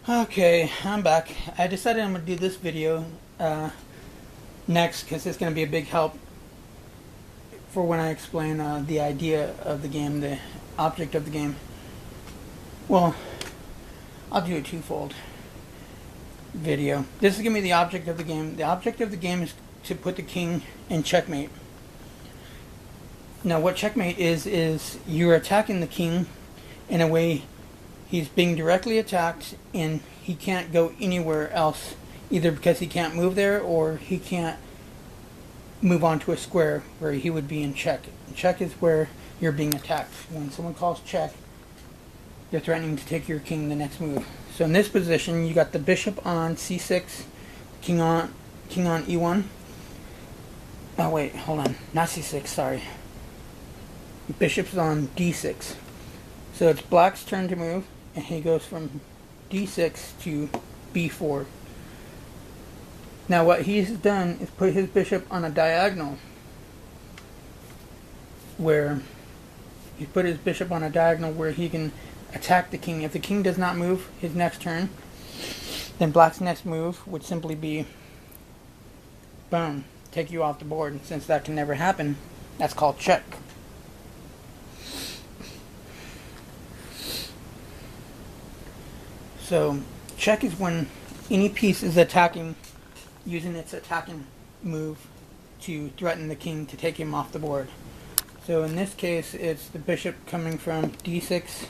Okay, I'm back. I decided I'm going to do this video next because it's going to be a big help for when I explain the idea of the game, the object of the game. Well, I'll do a twofold video. This is going to be the object of the game. The object of the game is to put the king in checkmate. Now what checkmate is you're attacking the king in a way he's being directly attacked and he can't go anywhere else, either because he can't move there or he can't move onto a square where he would be in check. Check is where you're being attacked. When someone calls check, you're threatening to take your king the next move. So in this position, you got the bishop on c6, king on e1. Oh wait, hold on, not c6, sorry. Bishop's on d6. So it's black's turn to move, and he goes from d6 to b4. Now what he's done is put his bishop on a diagonal, where he can attack the king. If the king does not move his next turn, then black's next move would simply be, boom, take you off the board. And since that can never happen, that's called check. So check is when any piece is attacking, using its attacking move to threaten the king to take him off the board. So in this case, it's the bishop coming from d6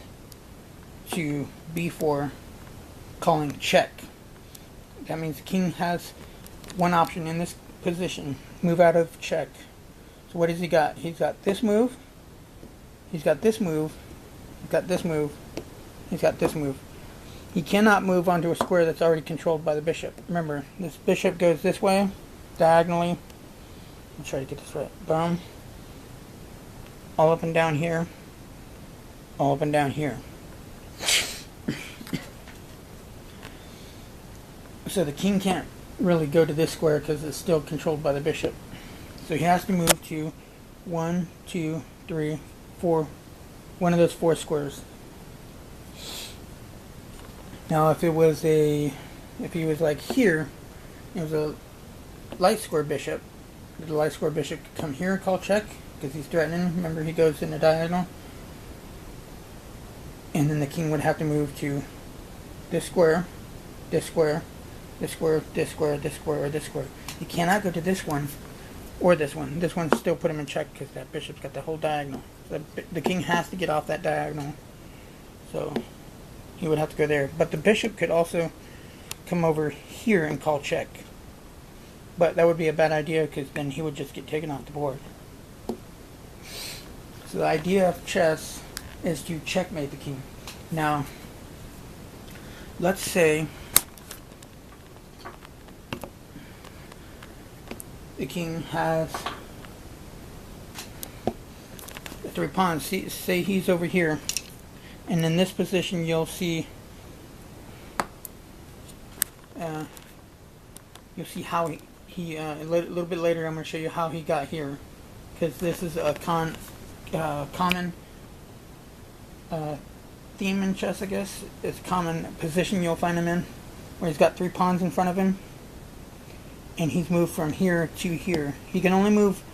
to b4, calling check. That means the king has one option in this position, move out of check. So what has he got? He's got this move, he's got this move, he's got this move, he's got this move. He cannot move onto a square that's already controlled by the bishop. Remember, this bishop goes this way, diagonally. I'll try to get this right. Boom. All up and down here. All up and down here. So the king can't really go to this square because it's still controlled by the bishop. So he has to move to 1, 2, 3, 4. One of those 4 squares. Now if he was like here, it was a light square bishop. The light square bishop could come here and call check because he's threatening. Remember, he goes in a diagonal. And then the king would have to move to this square, this square, this square, this square, this square, or this square. He cannot go to this one or this one. This one still put him in check because that bishop's got the whole diagonal. So the king has to get off that diagonal. So he would have to go there. But the bishop could also come over here and call check. But that would be a bad idea because then he would just get taken off the board. So the idea of chess is to checkmate the king. Now, let's say the king has the 3 pawns. Say he's over here. And in this position, you'll see how he a little bit later. I'm going to show you how he got here, because this is a common theme in chess. I guess it's a common position you'll find him in, where he's got 3 pawns in front of him, and he's moved from here to here. He can only move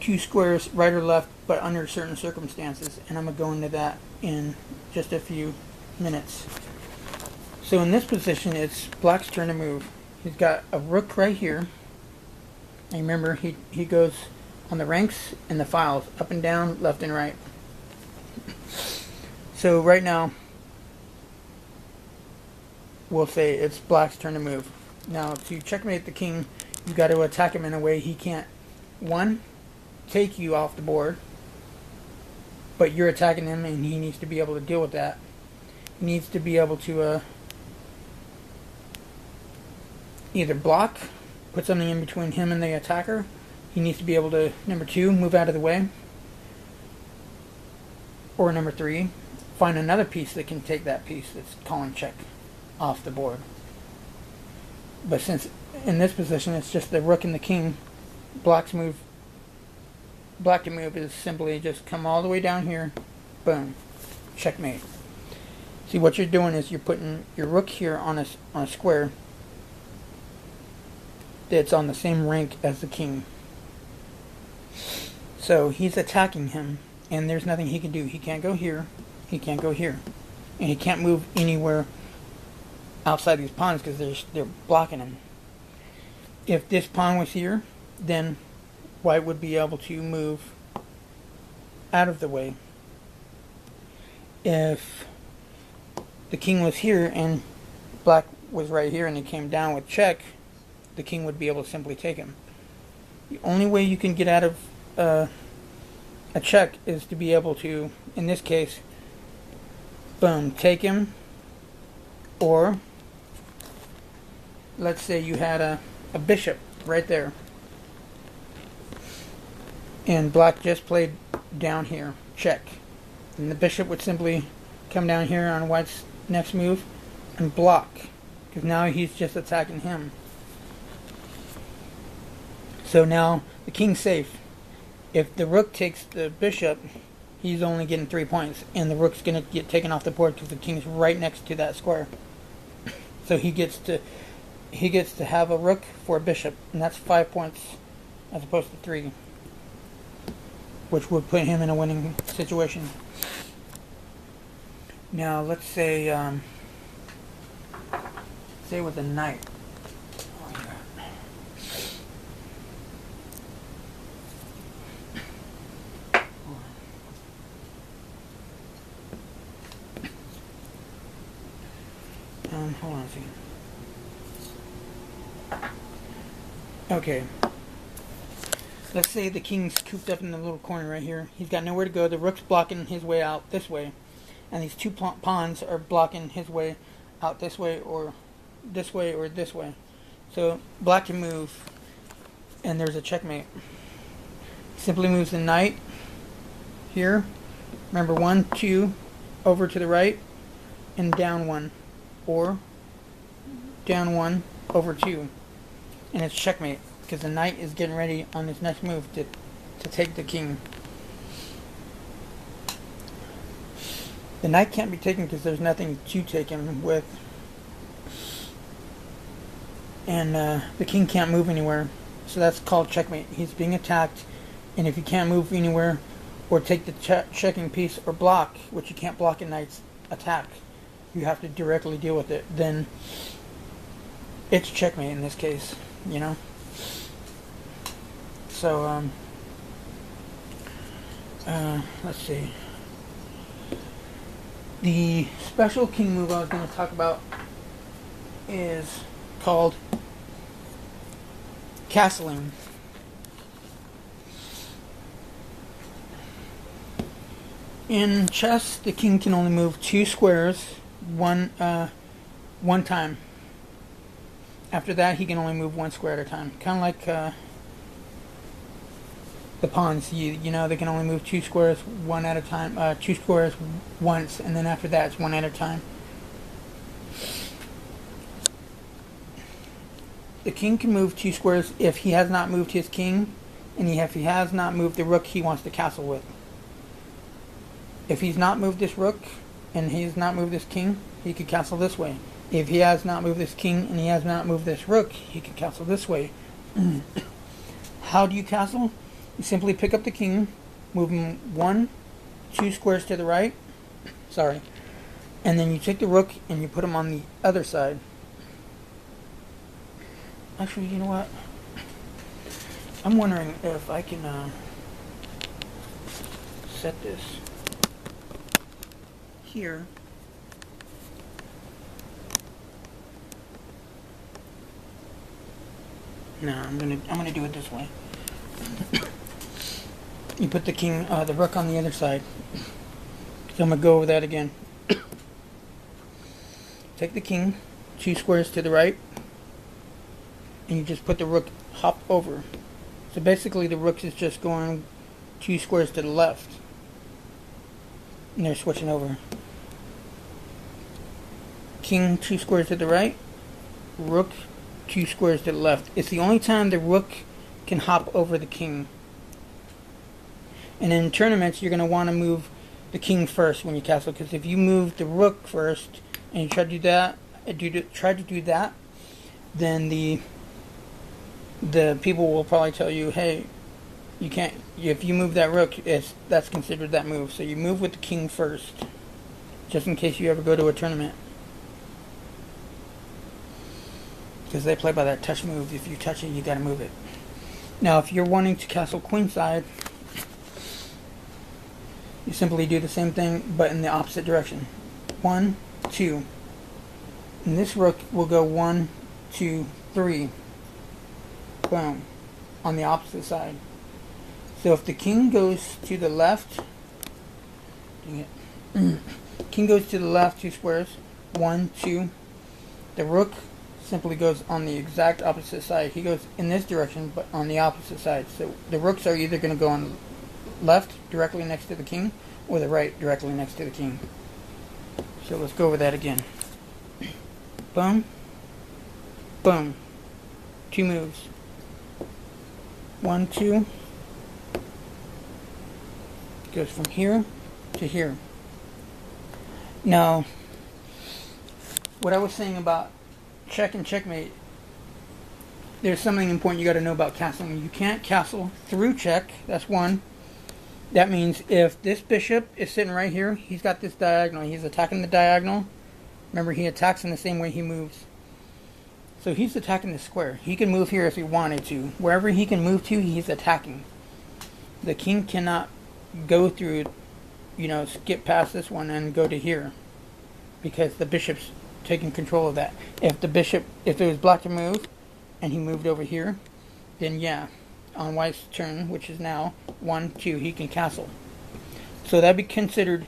2 squares right or left, but under certain circumstances, and I'm going to go into that in just a few minutes. So in this position, it's black's turn to move. He's got a rook right here, and remember, he goes on the ranks and the files, up and down, left and right. So right now, we'll say it's black's turn to move. Now, to checkmate the king, you've got to attack him in a way he can't, 1, take you off the board, but you're attacking him and he needs to be able to deal with that. He needs to be able to either block, put something in between him and the attacker. He needs to be able to, number 2, move out of the way, or number 3, find another piece that can take that piece that's calling check off the board. But since in this position it's just the rook and the king, black to move is simply just come all the way down here, boom, checkmate. See, what you're doing is you're putting your rook here on a square that's on the same rank as the king. So he's attacking him, and there's nothing he can do. He can't go here, he can't go here, and he can't move anywhere outside these pawns because they're blocking him. If this pawn was here, then white would be able to move out of the way. If the king was here and black was right here and he came down with check, the king would be able to simply take him. The only way you can get out of a check is to be able to, in this case, boom, take him, or let's say you had a bishop right there and black just played down here, check, and the bishop would simply come down here on white's next move and block, because now he's just attacking him. So now the king's safe. If the rook takes the bishop, he's only getting 3 points, and the rook's going to get taken off the board because the king's right next to that square. So he gets to have a rook for a bishop, and that's 5 points as opposed to 3, which would put him in a winning situation. Now let's say with a knight. Hold on a second. Okay. Let's say the king's cooped up in the little corner right here. He's got nowhere to go. The rook's blocking his way out this way. And these two pawns are blocking his way out this way or this way or this way. So black can move, and there's a checkmate. Simply moves the knight here. Remember, 1, 2, over to the right, and down 1. Or down 1, over 2. And it's checkmate, because the knight is getting ready on his next move to take the king. The knight can't be taken because there's nothing to take him with. And the king can't move anywhere. So that's called checkmate. He's being attacked, and if you can't move anywhere or take the checking piece or block, which you can't block a knight's attack, you have to directly deal with it, then it's checkmate in this case, you know? So, let's see. The special king move I was going to talk about is called castling. In chess, the king can only move 2 squares one time. After that, he can only move 1 square at a time. Kind of like the pawns. You know, they can only move 2 squares one at a time. 2 squares once, and then after that, it's 1 at a time. The king can move 2 squares if he has not moved his king, and if he has not moved the rook he wants to castle with. If he's not moved this rook, and he has not moved this king, he could castle this way. If he has not moved this king, and he has not moved this rook, he can castle this way. How do you castle? You simply pick up the king, move him 1, 2 squares to the right, and then you take the rook and you put him on the other side. Actually, you know what? I'm wondering if I can set this here. No, I'm gonna do it this way. You put the king, the rook on the other side. So I'm gonna go over that again. Take the king 2 squares to the right, and you just put the rook hop over. So basically the rook is just going 2 squares to the left, and they're switching over. King 2 squares to the right, rook 2 squares to the left. It's the only time the rook can hop over the king. And in tournaments, you're going to want to move the king first when you castle, because if you move the rook first and you try to do that, then the people will probably tell you, hey, you can't. If you move that rook, that's considered that move. So you move with the king first, just in case you ever go to a tournament, because they play by that touch move. If you touch it, you got to move it. Now, if you're wanting to castle queenside, you simply do the same thing, but in the opposite direction. 1, 2. And this rook will go 1, 2, 3. Boom. On the opposite side. So if the king goes to the left, king goes to the left 2 squares, 1, 2. The rook simply goes on the exact opposite side. He goes in this direction, but on the opposite side. So the rooks are either going to go on left directly next to the king, or the right directly next to the king. So let's go over that again. Boom. Boom. 2 moves. 1, 2. Goes from here to here. Now, what I was saying about check and checkmate, there's something important you got to know about castling. You can't castle through check. That's one. That means if this bishop is sitting right here, he's got this diagonal. He's attacking the diagonal. Remember, he attacks in the same way he moves. So he's attacking the square. He can move here if he wanted to. Wherever he can move to, he's attacking. The king cannot go through, skip past this one and go to here, because the bishop's taking control of that. If it was black to move, and he moved over here, then yeah, on white's turn, which is now 1, 2, he can castle. So that'd be considered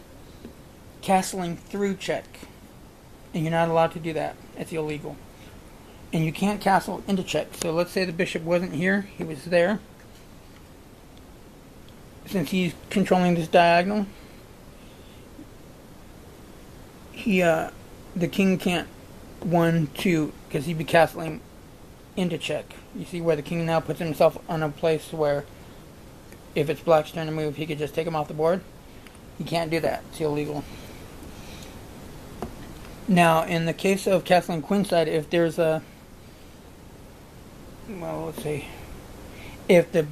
castling through check, and you're not allowed to do that. It's illegal. And you can't castle into check. So let's say the bishop wasn't here, he was there. Since he's controlling this diagonal, the king can't 1, 2, because he'd be castling into check. You see where the king now puts himself on a place where if it's black's turn to move, he could just take him off the board. He can't do that. It's illegal. Now, in the case of castling queenside, if there's let's see, if the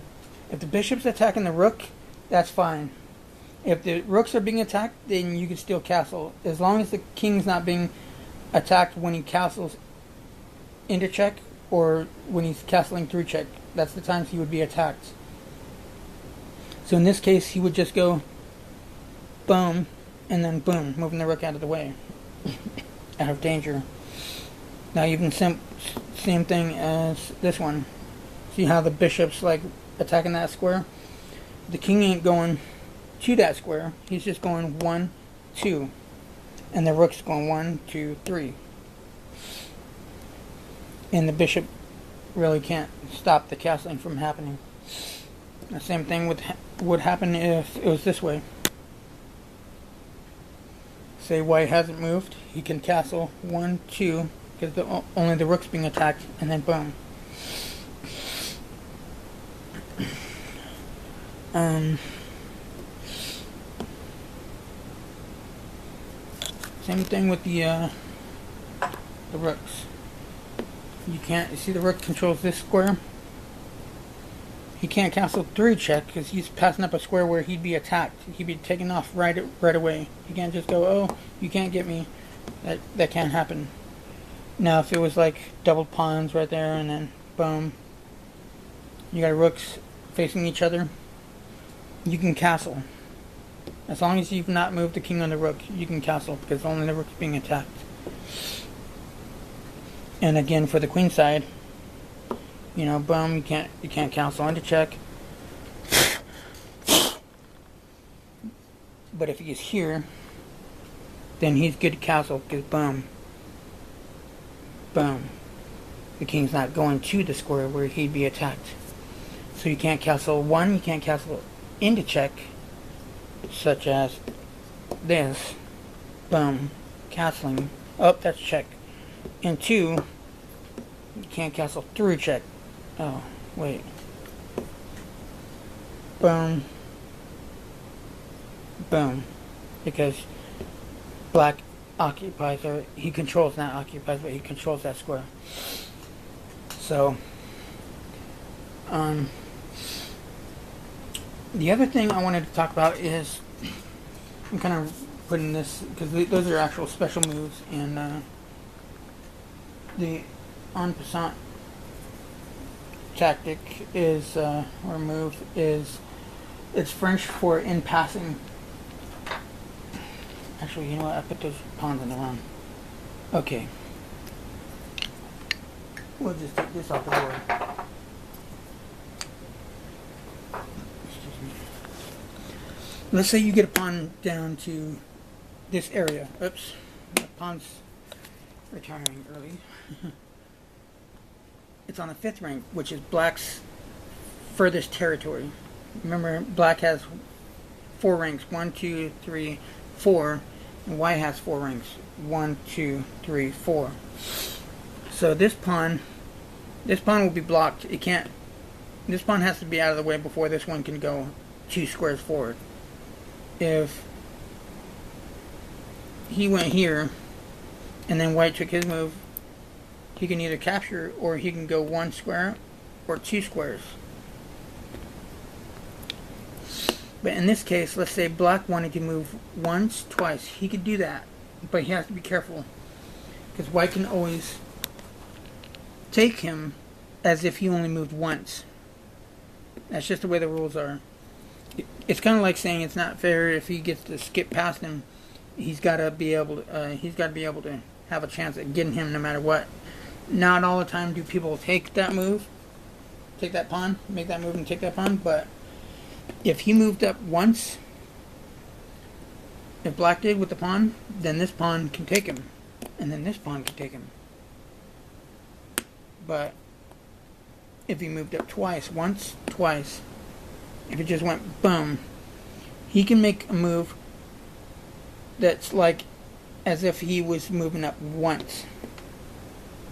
bishop's attacking the rook, that's fine. If the rooks are being attacked, then you can still castle, as long as the king's not being attacked when he castles into check, or when he's castling through check. That's the times he would be attacked. So in this case, he would just go boom, and then boom, moving the rook out of the way, out of danger. Now you can same thing as this one. See how the bishop's like attacking that square? The king ain't going to that square. He's just going 1, 2, and the rook's going 1, 2, 3. And the bishop really can't stop the castling from happening. The same thing would happen if it was this way. Say white hasn't moved, he can castle 1, 2, because only the rook's being attacked, and then boom. Same thing with the rooks. You see the rook controls this square. He can't castle through check because he's passing up a square where he'd be attacked. He'd be taken off right away. He can't just go, oh, you can't get me. That can't happen. Now, if it was like double pawns right there, and then boom, you got rooks facing each other, you can castle. As long as you've not moved the king on the rook, you can castle, because only the rook's being attacked. And again, for the queen side, boom, you can't castle into check. But if he's here, then he's good to castle, because boom, boom, the king's not going to the square where he'd be attacked. So you can't castle 1, you can't castle into check, such as this, boom, castling, oh, that's check. And 2, you can't castle through check. Oh, wait. Boom. Boom. because black occupies, or he controls, not occupies, but he controls that square. So, the other thing I wanted to talk about is, I'm kind of putting this, because those are actual special moves, and the en passant tactic is, or move is, it's French for in passing. Actually, you know what? I put those pawns in the wrong. Okay. We'll just take this off the board. Excuse me. Let's say you get a pawn down to this area. Oops. The pawn's retiring early. It's on the 5th rank, which is black's furthest territory. Remember, black has 4 ranks. 1, 2, 3, 4. And white has 4 ranks. 1, 2, 3, 4. So this pawn will be blocked. It can't. This pawn has to be out of the way before this one can go 2 squares forward. If he went here, and then white took his move, he can either capture, or he can go 1 square or 2 squares. But in this case, let's say black wanted to move once, twice. He could do that, but he has to be careful, because white can always take him as if he only moved once. That's just the way the rules are. It's kind of like saying it's not fair if he gets to skip past him. He's got to be able to have a chance at getting him no matter what. Not all the time do people take that move, take that pawn, make that move and take that pawn, but if he moved up once, if black did with the pawn, then this pawn can take him, and then this pawn can take him. But if he moved up twice, once, twice, if it just went boom, he can make a move that's like as if he was moving up once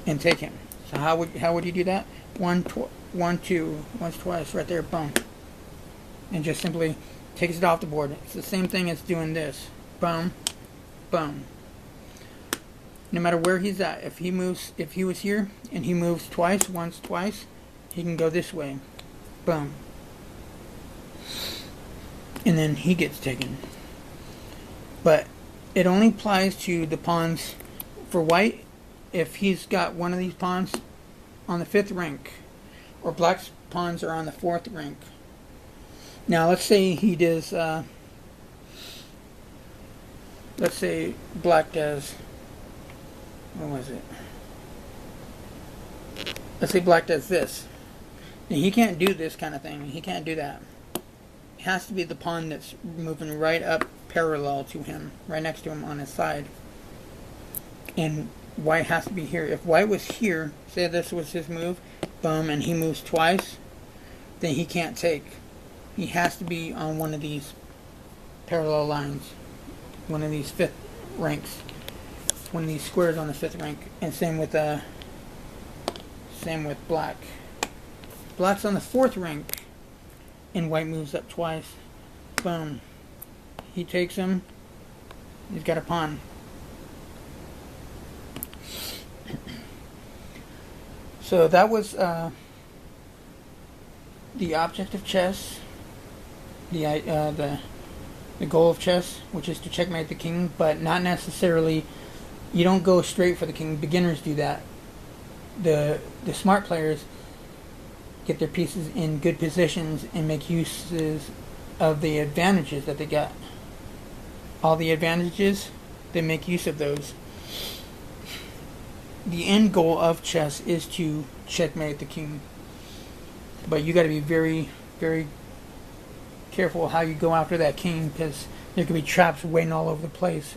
and take him. So how would you do that? 1, 2, once, twice, right there, boom. And just simply takes it off the board. It's the same thing as doing this. Boom, boom. No matter where he's at, if he was here and he moves twice, once, twice, he can go this way. Boom. And then he gets taken. But it only applies to the pawns for white if he's got one of these pawns on the 5th rank, or black's pawns are on the 4th rank. Now let's say he does, let's say black does, what was it? Let's say black does this. Now he can't do this kind of thing. He can't do that. It has to be the pawn that's moving right up parallel to him, right next to him on his side. And white has to be here. If white was here, say this was his move, boom, and he moves twice, then he can't take. He has to be on one of these parallel lines, one of these 5th ranks, one of these squares on the 5th rank. And same with black. Black's on the 4th rank, and white moves up twice. Boom. He takes him. He's got a pawn. So that was the object of chess. The goal of chess, which is to checkmate the king, but not necessarily. You don't go straight for the king. Beginners do that. The smart players get their pieces in good positions and make uses of the advantages that they got. All the advantages, they make use of those. The end goal of chess is to checkmate the king, but you got to be very, very careful how you go after that king, because there could be traps waiting all over the place.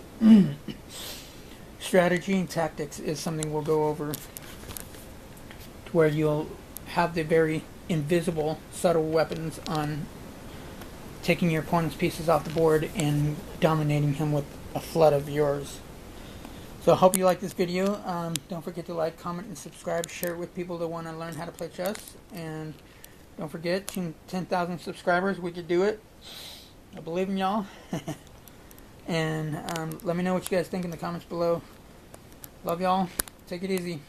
Strategy and tactics is something we'll go over, to where you'll have the very invisible, subtle weapons on taking your opponent's pieces off the board and dominating him with a flood of yours. So I hope you like this video. Don't forget to like, comment, and subscribe. Share it with people that want to learn how to play chess. And don't forget, 10,000 subscribers, we could do it. I believe in y'all. And let me know what you guys think in the comments below. Love y'all. Take it easy.